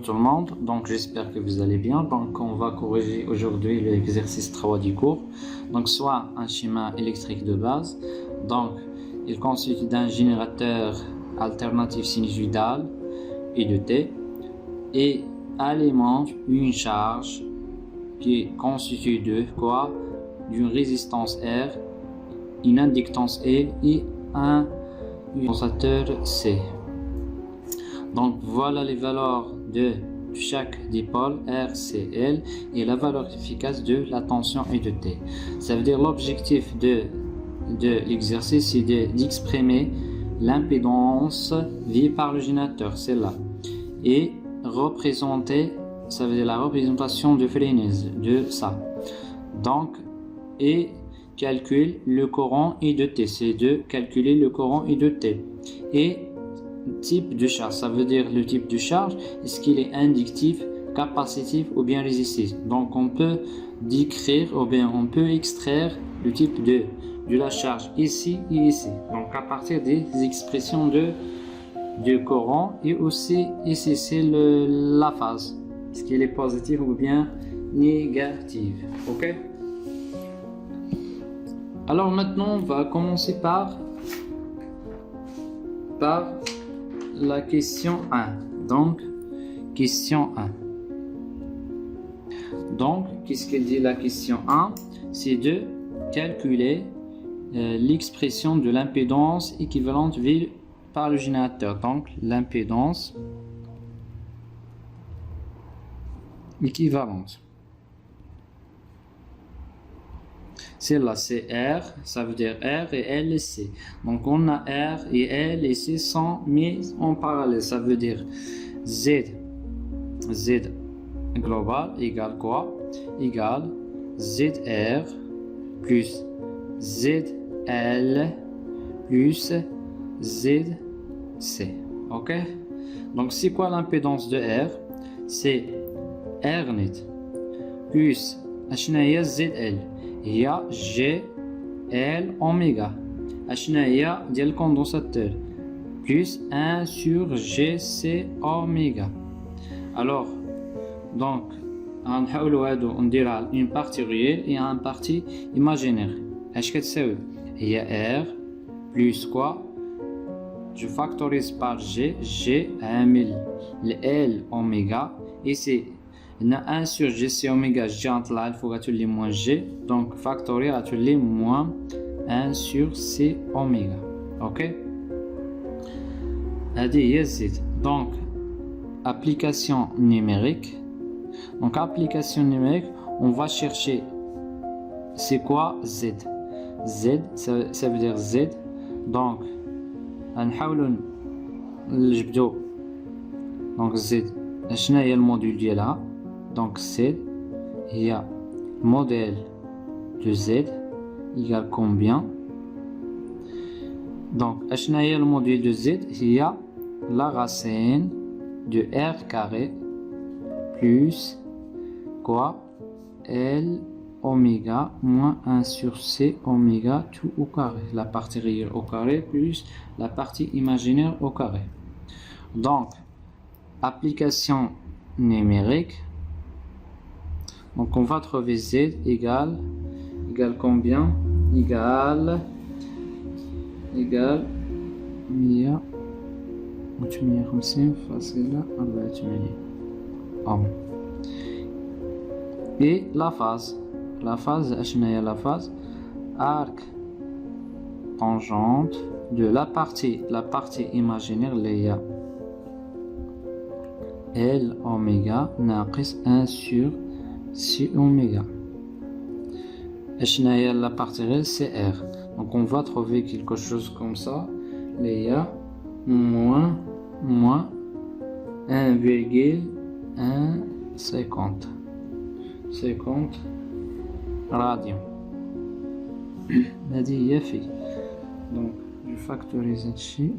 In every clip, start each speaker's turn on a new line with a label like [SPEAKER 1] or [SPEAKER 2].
[SPEAKER 1] tout le monde, donc j'espère que vous allez bien. Donc on va corriger aujourd'hui l'exercice 3 du cours. Donc soit un schéma électrique de base, donc il constitue d'un générateur alternatif sinusoïdal et de T et alimente une charge qui est constituée de quoi? D'une résistance R, une inductance L et un condensateur C. Donc voilà les valeurs de chaque dipôle R, C, L et la valeur efficace de la tension et de T. Ça veut dire l'objectif de l'exercice c'est d'exprimer l'impédance vue par le générateur, celle-là, et représenter, ça veut dire la représentation de Freynes de ça. Donc, et calcule le courant I de T, c'est de calculer le courant I de T. Et type de charge, ça veut dire le type de charge, est-ce qu'il est inductif, capacitif ou bien résistif. Donc on peut décrire ou bien on peut extraire le type de la charge ici et ici. Donc à partir des expressions de courant et aussi ici c'est la phase. Est-ce qu'il est positif ou bien négatif. Ok. Alors maintenant on va commencer par la question 1. Donc, question 1. Donc, qu'est-ce qu'elle dit la question 1? C'est de calculer l'expression de l'impédance équivalente vue par le générateur. Donc, l'impédance équivalente. Celle-là, c'est R, ça veut dire R et L et C. Donc, on a R et L et C sont mis en parallèle. Ça veut dire Z global égale quoi? Égale ZR plus ZL plus ZC. Ok? Donc, c'est quoi l'impédance de R? C'est R net plus ZL. هي G L oméga هي ديال الكوندنساتور plus 1 sur GC oméga. Alors donc غنحاولوا هادو نديرها une partie réelle et une partie imaginaire. اش كتساوي؟ هي R plus quoi? Je factorise par G عامل L oméga et c'est 1 sur GC oméga G غنطلع الفوق غتولي moins G, donc factoriel غتولي moins 1 sur C oméga. Ok, هذه هي Z. Donc application numérique. Donc application numérique, on va chercher c'est quoi Z. Z ça veut dire Z. Donc غنحاولوا نجبدوا donc Z شنو هي الموديل ديالها. Donc Z, il y a modèle de Z égale combien? Donc, le modèle de Z, il y a la racine de R carré plus quoi? L oméga moins 1 sur C oméga tout au carré. La partie réelle au carré plus la partie imaginaire au carré. Donc, application numérique. Donc on va trouver Z égale combien? Égale 158 فاصلة 84. Et la phase اشنا هي la phase? Arc tangente de la partie imaginaire اللي هي L oméga ناقص 1 sur C oméga. Et la partie réelle c'est R. Donc on va trouver quelque chose comme ça. Il y a moins 1,150 radians. هذه هي في. Donc je factorise ici.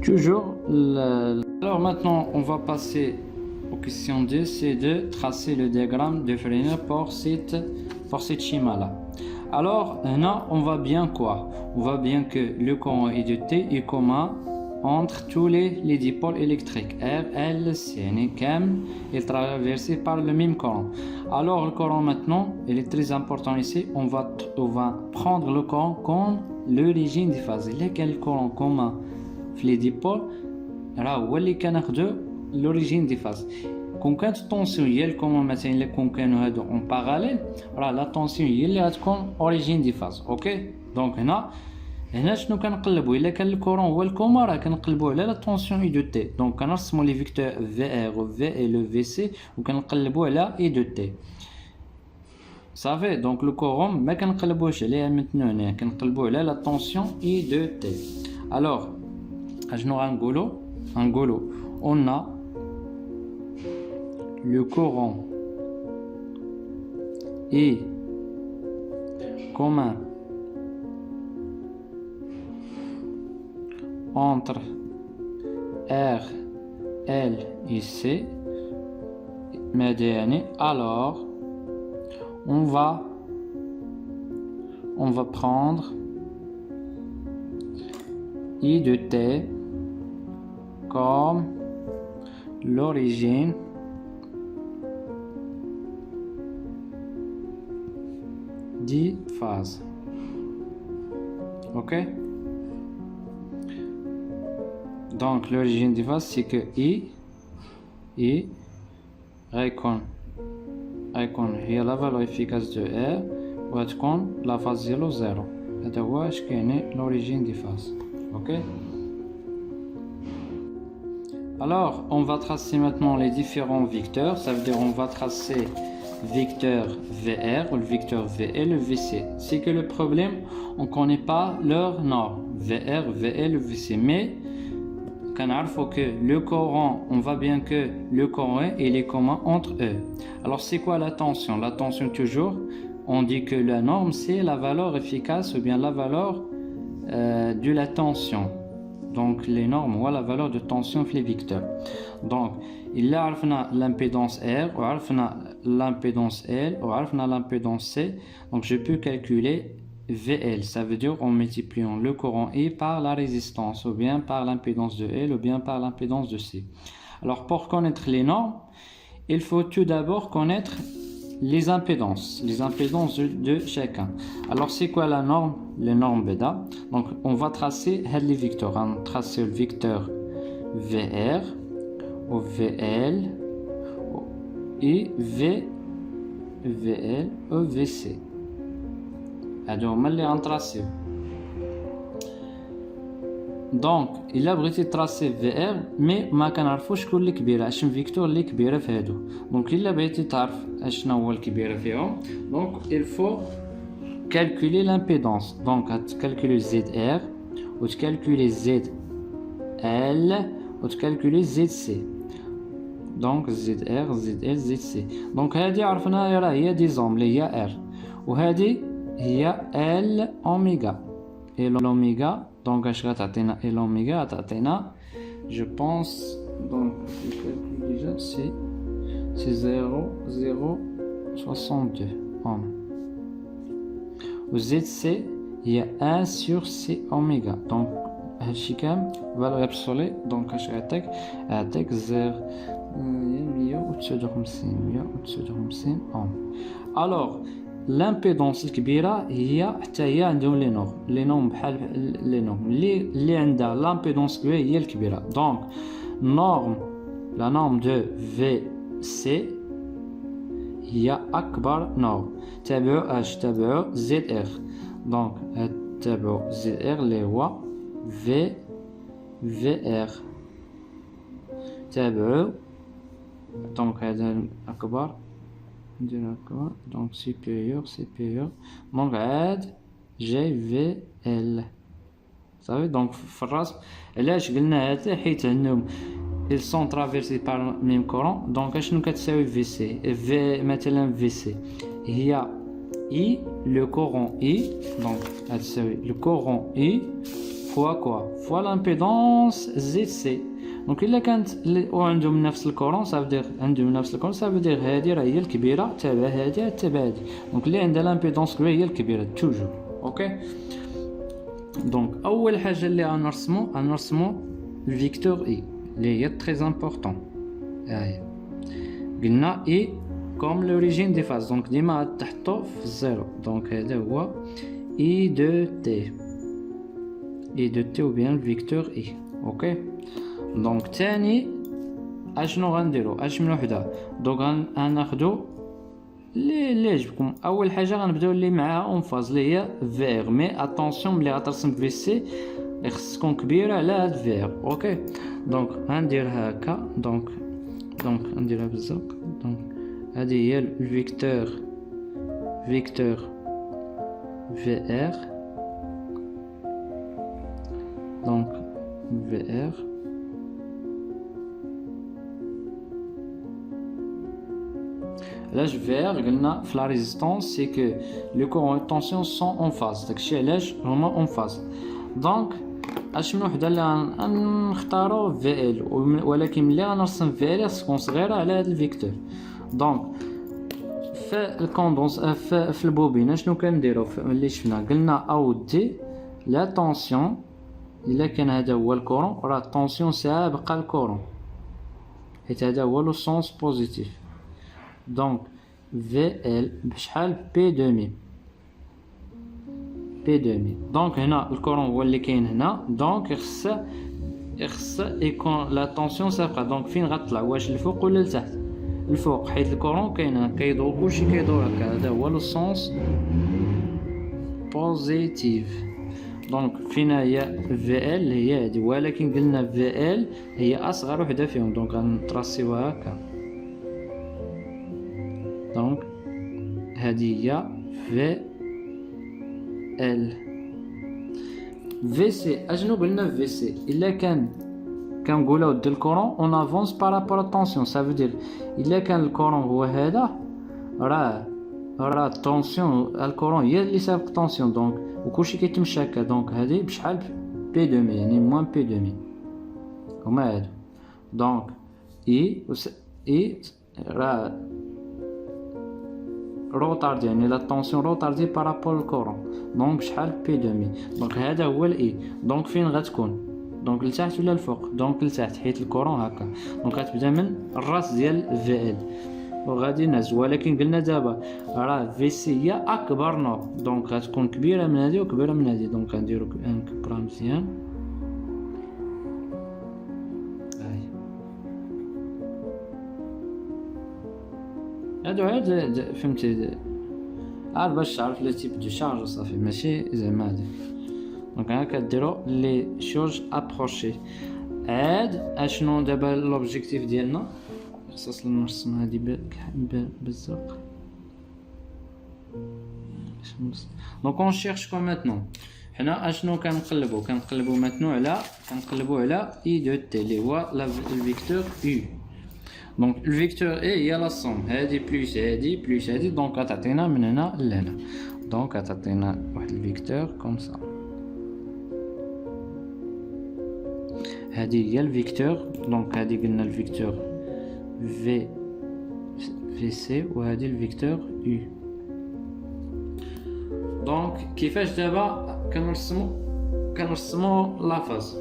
[SPEAKER 1] Toujours. Alors maintenant, on va passer aux questions 2, c'est de tracer le diagramme de Freyner pour cette schéma-là. Alors, là, on voit bien quoi? On voit bien que le courant I de T est commun entre tous les dipôles électriques R, L, C, est traversé par le même courant. Alors le courant maintenant, il est très important ici, on va prendre le courant comme l'origine des phases. Lequel courant commun les dipôles, là où اللي كناخدو l'origine des phases. كون كانت الطونسيون هي الكومون مثلا الا كون كانوا هادو اون باراليل راه لا طونسيون هي اللي غتكون اوريجين دي فاز. اوكي دونك هنا شنو كنقلبوا؟ الا كان الكورون هو الكوما راه كنقلبوا على لا طونسيون اي دو تي. دونك كنرسموا لي فيكتور في ار و في ال و في سي وكنقلبوا على اي دو تي صافي. دونك لو كورون ما كنقلبوش عليها مثلا هنا، كنقلبوا على لا طونسيون اي دو تي. الوغ اشنو غنقولوا؟ on a le courant est commun entre R, L et C, alors on va prendre I de T comme l'origine des phases. Ok? Donc l'origine des phases c'est que I récon هي la valeur efficace de R وتكون la phase 0 0. هذا هو اش كاين l'origine des phases. Ok? Alors, on va tracer maintenant les différents vecteurs. Ça veut dire on va tracer vecteur VR ou le vecteur VL, le VC. C'est que le problème, on ne connaît pas leur norme. VR, VL, VC. Mais, il faut que le courant, on voit bien que le courant est commun entre eux. Alors, c'est quoi la tension? La tension, toujours, on dit que la norme, c'est la valeur efficace ou bien la valeur de la tension. Donc les normes ou la valeur de tension في les vecteurs. Donc il a l'impédance R ou l'impédance L ou l'impédance C. Donc je peux calculer VL. Ça veut dire en multipliant le courant I par la résistance ou bien par l'impédance de L ou bien par l'impédance de C. Alors pour connaître les normes, il faut tout d'abord connaître les impédances de chacun. Alors c'est quoi la norme? Les normes bêta. Donc on va tracer les vecteurs. On va tracer le vecteur VR ou VL et VL ou VC. هادو هما اللي غنتراسيو. دونك الا بغيتي تراسي في ار مي ما كنعرفوش شكون اللي كبيره، اشن فيكتور اللي كبيره في هادو. دونك الا بغيتي تعرف اشنا هو الكبيره فيهم، دونك il faut calculer l'impédance. دونك غتكالكولي زد ار وتكالكولي زد ال وتكالكولي زد سي. دونك زد ار زد ال زد سي. دونك هادي عرفنا راه هي ديزوم اللي هي ار وهادي هي ال اوميغا. et l'oméga donc اش غتعطينا et l'oméga غتعطينا je pense donc je calcule déjà c'est 0,062 ohm و ZC هي 1 sur C oméga. donc هادشي كام valeur absolue donc اش غيعطيك 159 ohm. alors l'impédance الكبيره هي حتى هي عندهم لي نورم بحال لي نورم اللي عندها لامبيدونس كبيره هي الكبيره. دونك لا نورم دو في سي هي اكبر نورم. تابعوا زد ار. دونك تابعوا زد ار اللي هو في ار. تابعوا دونك هذا اكبر d'accord donc supérieur donc عاد جاي في ال صافي. دونك في الراس علاش قلنا هذا حيت عندهم ils sont traversés par le même courant. donc اشنو كتساوي في سي في مثلا في سي هي I le courant I donc غتساوي le courant I fois quoi fois l'impédance ZC. دونك الا كانت وعندهم نفس الكورون صافي عندهم نفس الكورون صافي هذه راه هي الكبيره تابع هذه تابع هذه دونك اللي عندها لامبيدونس كبيره هي الكبيره توجور اوكي دونك اول حاجه اللي غنرسمو الفيكتور اي اللي هي تري امبورطون هاهي قلنا اي كوم لوريجين دي فاز دونك ديما تحطو في الزيرو دونك هذا هو اي دو تي ou bien le vecteur i اوكي دونك ثاني اشنو غنديرو اش من وحده دونك غناخدو اللي يعجبكم اول حاجه غنبداو اللي معاها اون فاز اللي هي فيغ مي اتونسيون ملي غترسم في سي خص تكون كبيره على هاد فيغ اوكي دونك غنديرها هكا دونك غنديرها بالزرق دونك هذه هي الفيكتور في ار donc VR l'âge VR قلنا في la résistance c'est que les courants de tension sont en phase داكشي علاش هما en phase donc اش من وحده اللي غنختاروا VL ولكن ملي غنرسم VL خص تكون صغيره على هذا الفيكتور دونك في الكوندونس في البوبينه شنو كنديروا اللي شفنا قلنا او دي لا تونسيون إلا كان هذا هو الكورون راه الطونسيون سابقة الكورون حيت هذا هو لو سونس بوزيتيف دونك في ال بشحال بي دومي دونك هنا الكورون هو اللي كاين هنا دونك خص يكون لا طونسيون سابقة دونك فين غتطلع واش الفوق ولا لتحت الفوق حيت الكورون كاين هنا كيدور كلشي كيدور هكا هذا هو لو سونس بوزيتيف دونك فين هي في ال هي هذه ولكن قلنا في ال هي اصغر وحده فيهم دونك غنطراسيوها هكا دونك هذه هي في ال في سي اشنو قلنا في سي الا كنقولوا د الكورون اون افونس بارابور طونسيون سافو دير الا كان الكورون هو هذا راه الطونسيون الكورون هي اللي سابق طونسيون دونك وكلشي كيتمشى هكا دونك هادي بشحال بي دومي يعني موان بي دومي هما هادو دونك اي راه روطاردي يعني لا طونسيون روطاردي بارابول الكورون دونك شحال بي دومي دونك هذا هو الاي دونك فين غتكون دونك لتحت ولا الفوق دونك لتحت حيت الكورون هكا دونك غتبدا من الراس ديال في ال وغادي نهز ولكن قلنا دابا راه في سي هي اكبر نوع دونك غتكون كبيره من هذه وكبيره من هذه دونك غنديرو نكبرها مزيان هادو عاد فهمتي عاد باش تعرف لي تيب دو شارج صافي ماشي زعما هادي دونك ها كديرو لي شورج ابروشي عاد اشنو دابا لوبجيكتيف ديالنا خصص نرسم هادي بالزرق دونك اون شيرش كو ماتنون حنا اشنو كنقلبو ماتنون على على اي دو تي اللي هو الفيكتور يو دونك الفيكتور اي هي لا سوم هادي بلس هادي دونك غتعطينا من هنا لهنا دونك غتعطينا واحد الفيكتور كوم سا هادي هي الفيكتور دونك هادي قلنا الفيكتور في سي وهذه الفيكتور يو دونك كيفاش دابا كنرسمو لا فاز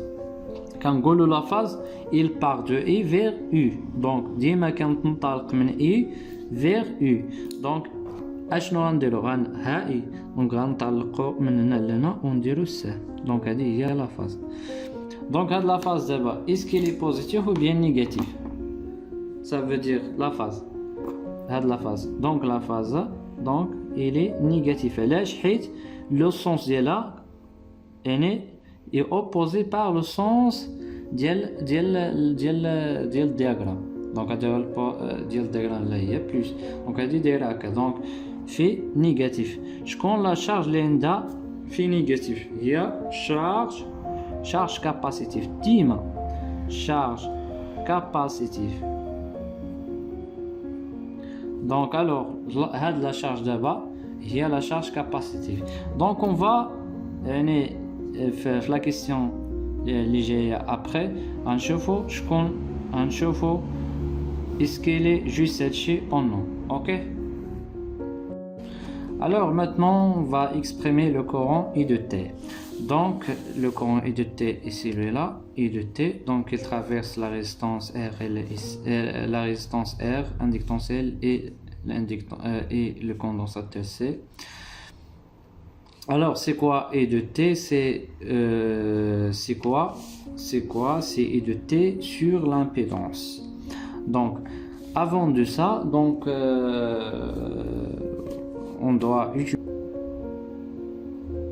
[SPEAKER 1] كنقولوا لا فاز il part de I vers U دونك ديما كننطلق من I vers U دونك اشنو غنديرو ها اي دونك غنطلقو من هنا لهنا ونديرو سي دونك هذه هي لا فاز دونك هاد لا فاز دابا اسكي لي بوزيتيف ou bien négatif ça veut dire la phase هاد لا فاز دونك لا فاز دونك il est négatif علاش حيت لو سونس ديالها يعني est opposé par le sens ديال الدياغرام دونك هذا ديال الدياغرام اللي هي بلس دونك هذه دايره هكا دونك في نيجاتيف شكون لا شارج اللي عندها في نيجاتيف هي شارج كاباسيتيف ديما شارج كاباسيتيف دونك الوغ هاد لا شارج دابا هي لا شارج كاباسيتيف دونك اون فا يعني في لا كيسيون اللي جايه après غنشوفوا شكون غنشوفوا اسكيلي جوست هادشي او نو. اوكي. Alors maintenant on va exprimer le courant I de T. Donc le courant I de T est celui-là, I de T, donc il traverse la résistance R la résistance R, inductance L et le condensateur C. Alors c'est quoi I de T? C'est quoi? C'est I de T sur l'impédance. Donc avant de ça, donc on doit utiliser,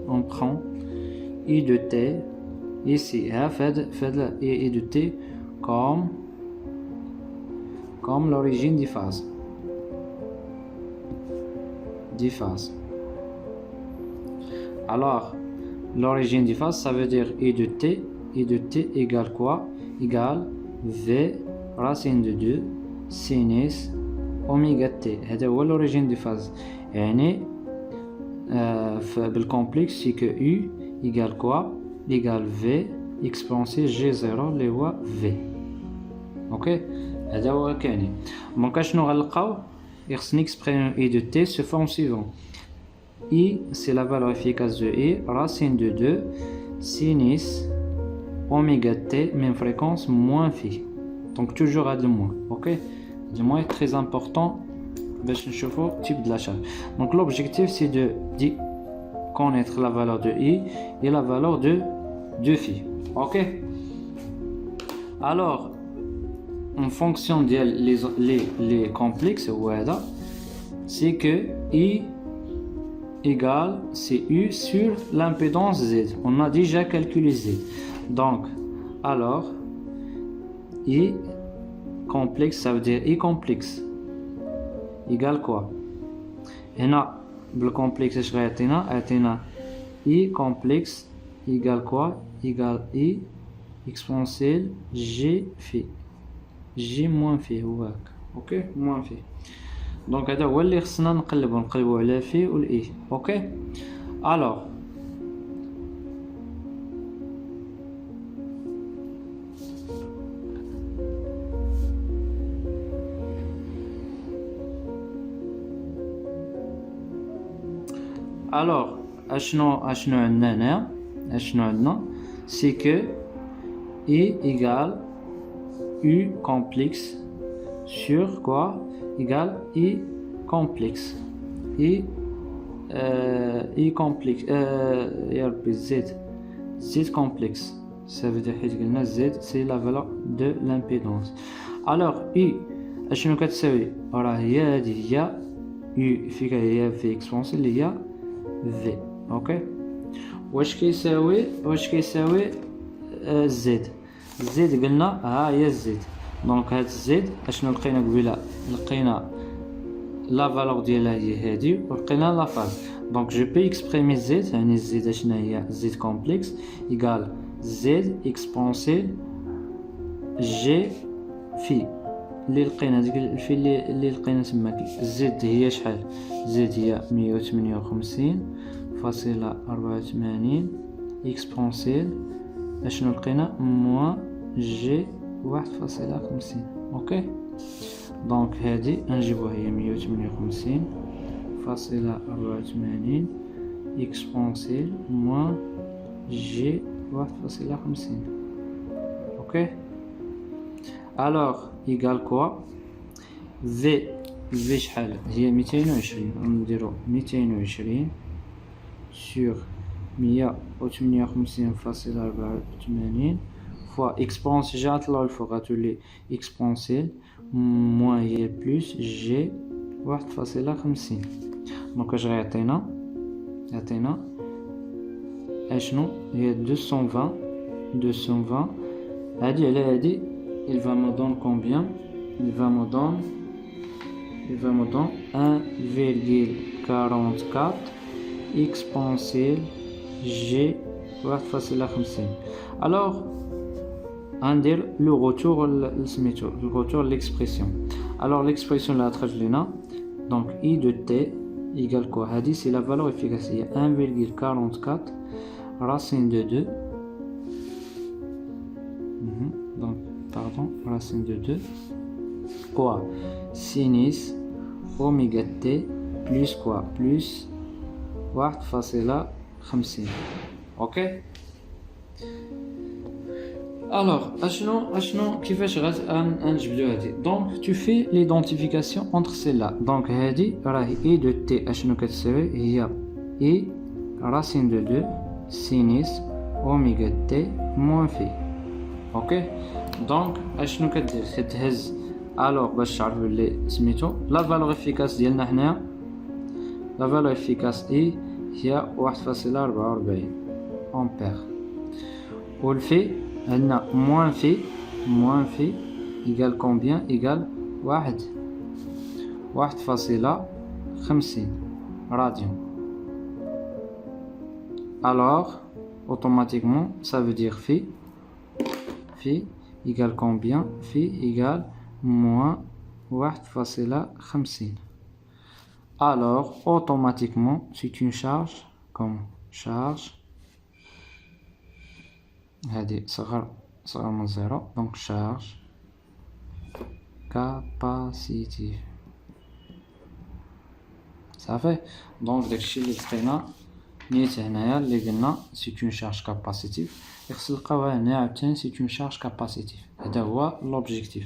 [SPEAKER 1] on prend I de T ici, fait I de T comme l'origine des phases. Alors l'origine des phases, ça veut dire I de T égale quoi? Égale V racine de 2 sinus oméga T. هذا هو l'origine des phases. يعني بالcomplexe c'est que U égale quoi? Égale V exponentielle G0 اللي هو V. اوكي هذا هو كاين. دونك شنو غنلقاو؟ خصني exprimer I de T sous forme suivante. I c'est la valeur efficace de I racine de 2 sinus oméga T même fréquence moins phi. Donc toujours à de moins. Ok, de moins est très important باش نشوفوا type de la charge. Donc l'objectif c'est de connaître la valeur de I et la valeur de phi. Ok. Alors en fonction des les complexes voilà, c'est que I égale c'est U sur l'impédance Z. On a déjà calculé Z. Donc alors I complexe, ça veut dire I complexe égale quoi? هنا بالcomplexe اش غيعطينا I complexe égale quoi? Égale I exponentielle G phi. G moins phi هو هكا. اوكي moins phi. دونك هذا هو اللي خصنا نقلبوا على phi و I. اوكي. alors اشنو عندنا هنا c'est que I égale U complexe sur quoi? Égale I complexe I complexe Z complexe. Ça veut dire que Z c'est la valeur de l'impédance. alors I اشنو كتساوي؟ راه هي U فيها هي في اكسبونسيال اللي هي V. اوكي. واش كيساوي زد قلنا ها هي زد. دونك هاد زد اشنو لقينا قبيله؟ لقينا لا فالور ديالها هي هادي ولقينا لا فاز. دونك جو بي اكسبريمي زد يعني زد اشنا هي زد كومبلكس ايكال زد اكسبونسيل جي في اللي لقينا ديك الفي اللي لقينا تماك. زد هي شحال؟ زد هي 158.84 اكسبونسيل اشنو لقينا؟ موان جي 1.50. اوكي. دونك هادي نجيبوها هي 158.84 اكسبونسيل موان جي 1.50. اوكي. alors égale quoi? V شحال هي 220. نديرو 220 sur 158.84 fois exponentielle جات للفوق غتولي exponentielle moins هي plus G 1.50. دونك اش غيعطينا؟ يعطينا اشنو هي 220 هادي على هادي. il va me donner combien? il va me donner 1,44 exponentielle G 1.50. alors on dit le retour de l'expression. alors l'expression là trajlina donc I de T égale quoi? hadi c'est la valeur efficace 1,44 racine de 2 racine de 2 quoi sinus oméga t plus quoi plus 1.50. ok. Alors, كيفاش غنجبدو هادي؟ donc tu fais l'identification entre celles-là. donc هادي راهي e de t اشنو كتساوي؟ هي e racine de 2 sinus oméga t moins phi. ok. donc اشنو كدير؟ كتهز الوغ باش تعرف بلي سميتو لا فالور افيكاس ديالنا حنايا لا فالور افيكاس اي هي 1.44 امبير والفي عندنا موان في ايكال كومبيان ايكال 1.50 راديون. alors automatiquement ça veut dire phi égale combien? phi égale moins 1.50. alors automatiquement c'est une charge comme charge هذه صغر من زيرو donc charge capacitive صافي. donc داكشي اللي لقينا نيت هنايا اللي قلنا c'est une charge capacitive. خصنا نلقاوها هنا عاوتاني c'est une charge capacitive. هذا هو l'objectif.